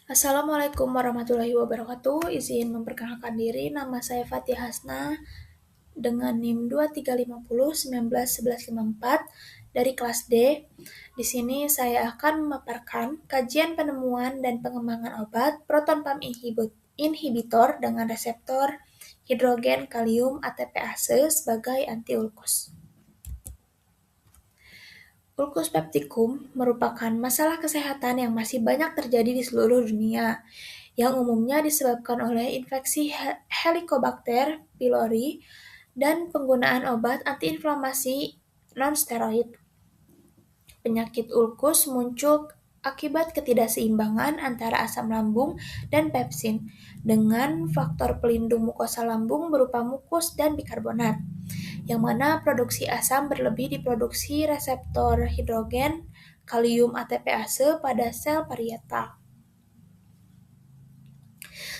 Assalamualaikum warahmatullahi wabarakatuh. Izin memperkenalkan diri, nama saya Fatia Hasna dengan NIM 2350191154 dari kelas D. Di sini saya akan memaparkan kajian penemuan dan pengembangan obat proton pump inhibitor dengan reseptor hidrogen kalium ATPase sebagai anti-ulkus. Ulkus peptikum merupakan masalah kesehatan yang masih banyak terjadi di seluruh dunia, yang umumnya disebabkan oleh infeksi Helicobacter pylori dan penggunaan obat antiinflamasi non-steroid. Penyakit ulkus muncul akibat ketidakseimbangan antara asam lambung dan pepsin dengan faktor pelindung mukosa lambung berupa mukus dan bikarbonat, yang mana produksi asam berlebih diproduksi reseptor hidrogen kalium ATPase pada sel parietal.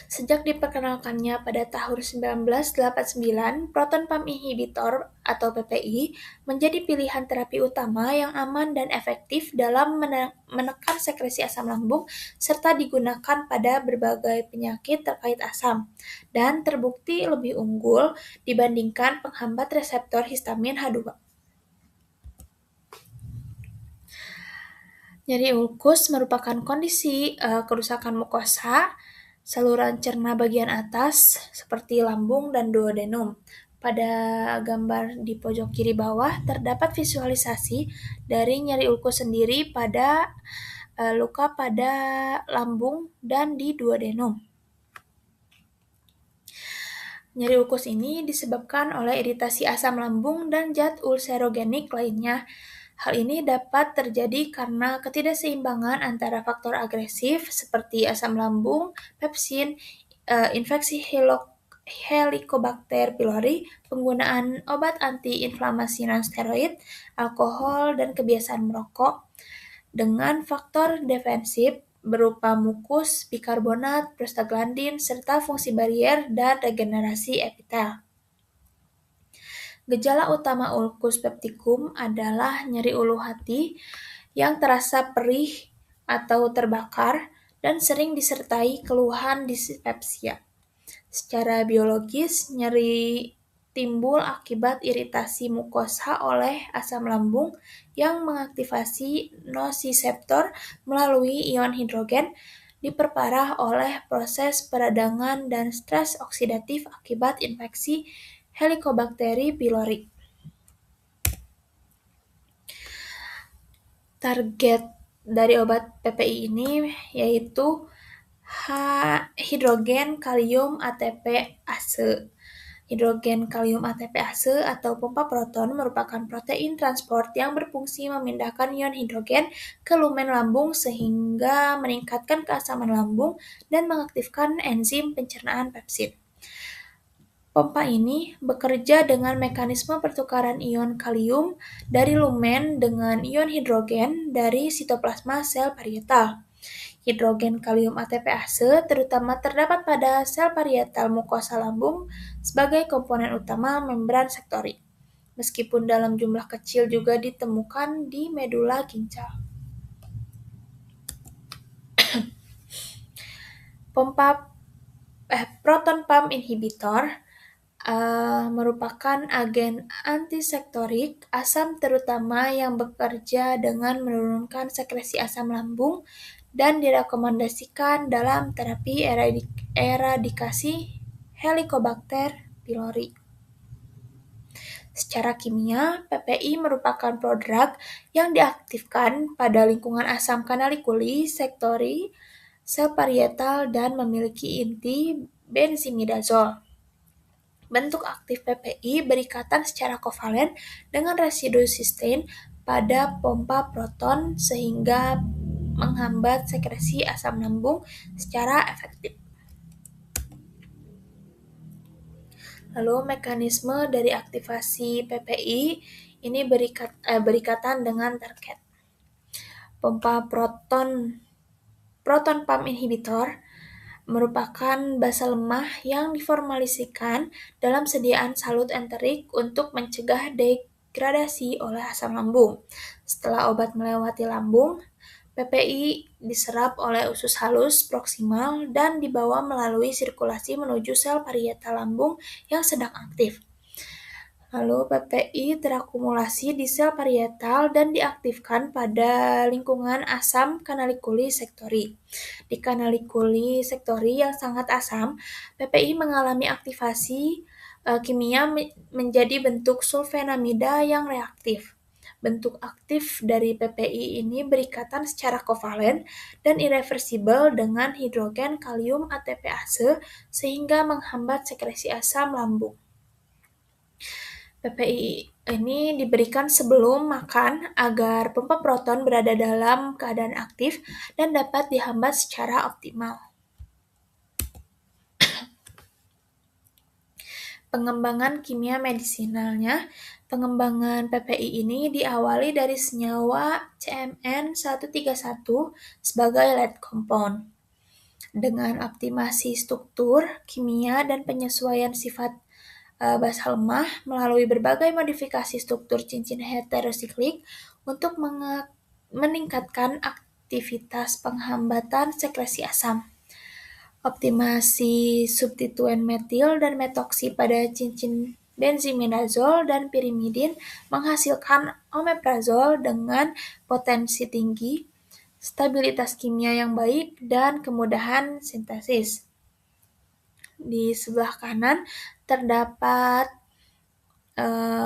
Sejak diperkenalkannya pada tahun 1989, proton pump inhibitor atau PPI menjadi pilihan terapi utama yang aman dan efektif dalam menekan sekresi asam lambung serta digunakan pada berbagai penyakit terkait asam dan terbukti lebih unggul dibandingkan penghambat reseptor histamin H2. Nyeri ulkus merupakan kondisi kerusakan mukosa saluran cerna bagian atas seperti lambung dan duodenum. Pada gambar di pojok kiri bawah terdapat visualisasi dari nyeri ulkus sendiri pada luka pada lambung dan di duodenum. Nyeri ulkus ini disebabkan oleh iritasi asam lambung dan zat ulcerogenik lainnya. Hal ini dapat terjadi karena ketidakseimbangan antara faktor agresif seperti asam lambung, pepsin, infeksi Helicobacter pylori, penggunaan obat anti-inflamasi non-steroid, alkohol, dan kebiasaan merokok, dengan faktor defensif berupa mukus, bikarbonat, prostaglandin, serta fungsi barier dan regenerasi epitel. Gejala utama ulkus peptikum adalah nyeri ulu hati yang terasa perih atau terbakar dan sering disertai keluhan dispepsia. Secara biologis, nyeri timbul akibat iritasi mukosa oleh asam lambung yang mengaktifasi nociceptor melalui ion hidrogen, diperparah oleh proses peradangan dan stres oksidatif akibat infeksi Helicobacter pylori. Target dari obat PPI ini yaitu hidrogen kalium ATPase. Hidrogen kalium ATPase atau pompa proton merupakan protein transport yang berfungsi memindahkan ion hidrogen ke lumen lambung sehingga meningkatkan keasaman lambung dan mengaktifkan enzim pencernaan pepsin. Pompa ini bekerja dengan mekanisme pertukaran ion kalium dari lumen dengan ion hidrogen dari sitoplasma sel parietal. Hidrogen kalium ATPase terutama terdapat pada sel parietal mukosa lambung sebagai komponen utama membran sektori, meskipun dalam jumlah kecil juga ditemukan di medula ginjal. Proton pump inhibitor merupakan agen antisektorik asam terutama yang bekerja dengan menurunkan sekresi asam lambung dan direkomendasikan dalam terapi eradikasi Helicobacter pylori. Secara kimia, PPI merupakan prodrug yang diaktifkan pada lingkungan asam kanalikuli sektori sel parietal dan memiliki inti benzimidazol. Bentuk aktif PPI berikatan secara kovalen dengan residu sistein pada pompa proton sehingga menghambat sekresi asam lambung secara efektif. Lalu mekanisme dari aktivasi PPI ini berikatan dengan target. Pompa proton pump inhibitor merupakan basa lemah yang diformalisikan dalam sediaan salut enterik untuk mencegah degradasi oleh asam lambung. Setelah obat melewati lambung, PPI diserap oleh usus halus proksimal dan dibawa melalui sirkulasi menuju sel parietal lambung yang sedang aktif. Lalu PPI terakumulasi di sel parietal dan diaktifkan pada lingkungan asam kanalikuli sektori. Di kanalikuli sektori yang sangat asam, PPI mengalami aktivasi kimia menjadi bentuk sulfenamida yang reaktif. Bentuk aktif dari PPI ini berikatan secara kovalen dan irreversibel dengan hidrogen kalium ATPase sehingga menghambat sekresi asam lambung. PPI ini diberikan sebelum makan agar pompa proton berada dalam keadaan aktif dan dapat dihambat secara optimal. Pengembangan kimia medisinalnya, pengembangan PPI ini diawali dari senyawa CMN131 sebagai lead compound. Dengan optimasi struktur, kimia, dan penyesuaian sifat basa lemah melalui berbagai modifikasi struktur cincin heterosiklik untuk meningkatkan aktivitas penghambatan sekresi asam. Optimasi substituen metil dan metoksi pada cincin benzimidazol dan pirimidin menghasilkan omeprazol dengan potensi tinggi, stabilitas kimia yang baik, dan kemudahan sintesis. Di sebelah kanan terdapat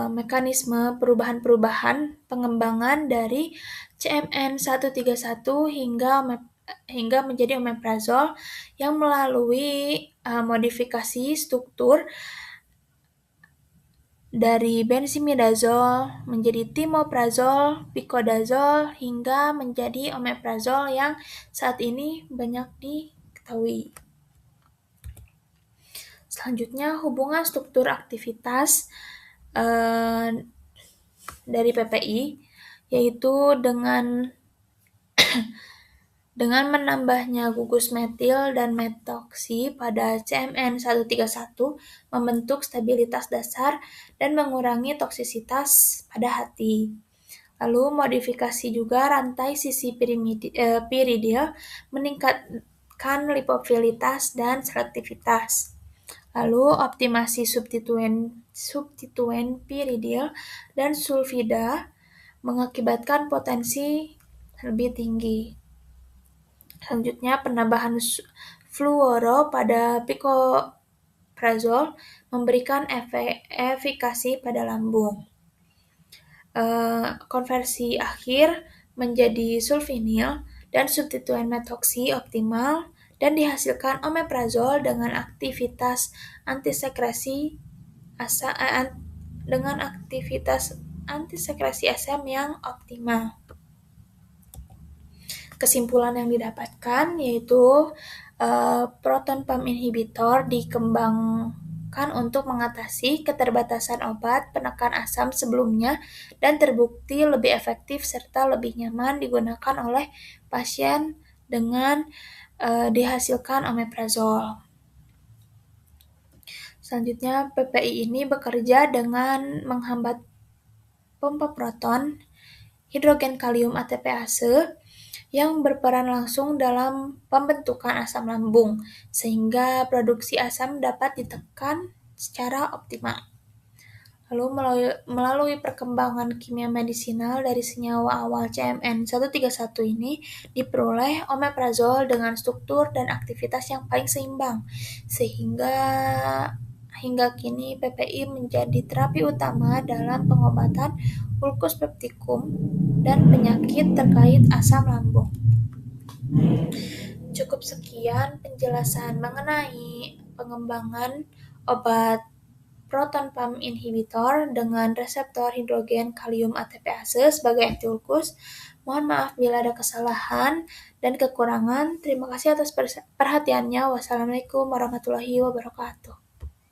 mekanisme perubahan-perubahan pengembangan dari CMN131 hingga menjadi omeprazol yang melalui modifikasi struktur dari benzimidazol menjadi timoprazol, pikodazol, hingga menjadi omeprazol yang saat ini banyak diketahui. Selanjutnya, hubungan struktur aktivitas dari PPI, yaitu dengan menambahnya gugus metil dan metoksi pada CMN131 membentuk stabilitas dasar dan mengurangi toksisitas pada hati. Lalu modifikasi juga rantai sisi piridil meningkatkan lipofilitas dan selektivitas. Lalu optimasi substituen piridil dan sulfida mengakibatkan potensi lebih tinggi. Selanjutnya, penambahan fluoro pada pikoprazol memberikan efikasi pada lambung. Konversi akhir menjadi sulfinil dan substituen metoksi optimal dan dihasilkan omeprazol dengan aktivitas antisekresi asam yang optimal. Kesimpulan yang didapatkan yaitu proton pump inhibitor dikembangkan untuk mengatasi keterbatasan obat penekan asam sebelumnya dan terbukti lebih efektif serta lebih nyaman digunakan oleh pasien dengan dihasilkan omeprazol. Selanjutnya, PPI ini bekerja dengan menghambat pompa proton hidrogen kalium ATPase yang berperan langsung dalam pembentukan asam lambung, sehingga produksi asam dapat ditekan secara optimal. Lalu melalui perkembangan kimia medisinal dari senyawa awal CMN131 ini diperoleh omeprazol dengan struktur dan aktivitas yang paling seimbang, sehingga hingga kini PPI menjadi terapi utama dalam pengobatan ulkus peptikum dan penyakit terkait asam lambung. Cukup sekian penjelasan mengenai pengembangan obat proton pump inhibitor dengan reseptor hidrogen kalium ATPase sebagai anti-ulkus. Mohon maaf bila ada kesalahan dan kekurangan. Terima kasih atas perhatiannya. Wassalamualaikum warahmatullahi wabarakatuh.